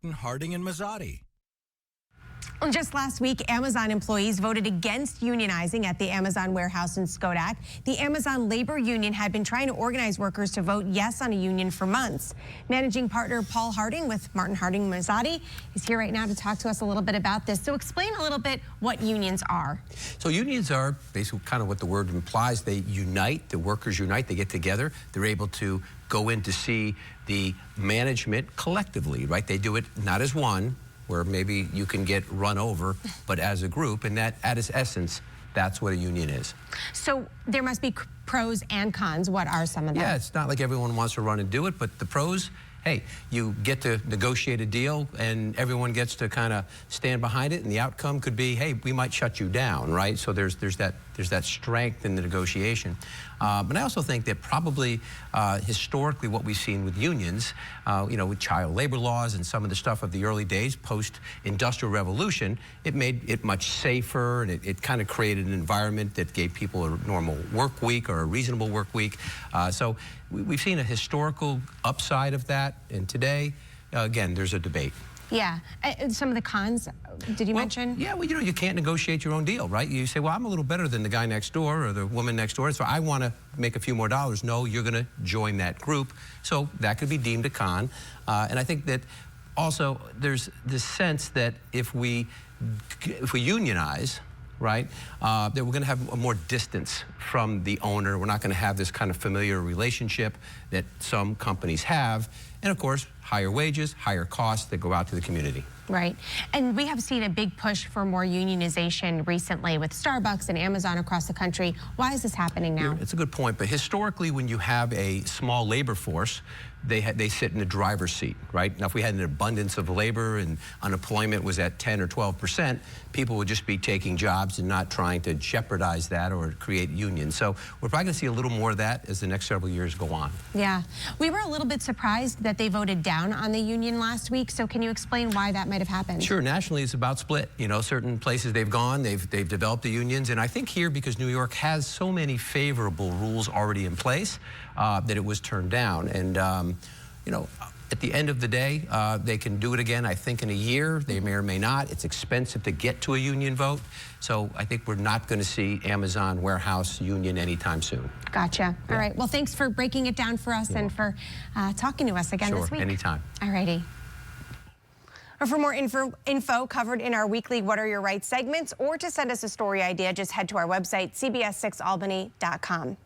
Martin, Harding, and Mazzotti. Well, just last week, Amazon employees voted against unionizing at the Amazon warehouse in Skodak. The Amazon labor union had been trying to organize workers to vote yes on a union for months. Managing partner Paul Harding with Martin, Harding, Mazzotti is here right now to talk to us a little bit about this. So explain a little bit what unions are. So unions are basically kind of what the word implies. They unite, the workers unite, they get together. They're able to go in to see the management collectively, right? They do it not as one, where maybe you can get run over, but as a group, and that at its essence, that's what a union is. So there must be pros and cons. What are some of them? Yeah, it's not like everyone wants to run and do it, but the pros, hey, you get to negotiate a deal and everyone gets to kind of stand behind it, and the outcome could be, hey, we might shut you down, right? So there's that strength in the negotiation. But I also think that probably historically what we've seen with unions, with child labor laws and some of the stuff of the early days, post-industrial revolution, it made it much safer, and it kind of created an environment that gave people a normal work week or a reasonable work week. So we've seen a historical upside of that, and today, again, there's a debate. Yeah. Some of the cons, did you mention? Yeah, well, you can't negotiate your own deal, right? You say, well, I'm a little better than the guy next door or the woman next door, so I want to make a few more dollars. No, you're going to join that group. So that could be deemed a con. And I think that also there's this sense that if we unionize, right, that we're going to have more distance from the owner. We're not going to have this kind of familiar relationship that some companies have. And of course, higher wages, higher costs that go out to the community. Right. And we have seen a big push for more unionization recently with Starbucks and Amazon across the country. Why is this happening now? It's a good point. But historically, when you have a small labor force, they sit in the driver's seat, right? Now, if we had an abundance of labor and unemployment was at 10 or 12%, people would just be taking jobs and not trying to jeopardize that or create unions. So we're probably going to see a little more of that as the next several years go on. Yeah. We were a little bit surprised that they voted down on the union last week. So can you explain why that might have happened? Sure. Nationally, it's about split. Certain places they've gone, they've developed the unions. And I think here, because New York has so many favorable rules already in place, that it was turned down. And, at the end of the day, they can do it again, I think, in a year. They may or may not. It's expensive to get to a union vote. So I think we're not going to see Amazon warehouse union anytime soon. Gotcha. Yeah. All right. Well, thanks for breaking it down for us and for talking to us again this week. Sure, anytime. All righty. For more info covered in our weekly What Are Your Rights segments, or to send us a story idea, just head to our website, CBS6albany.com.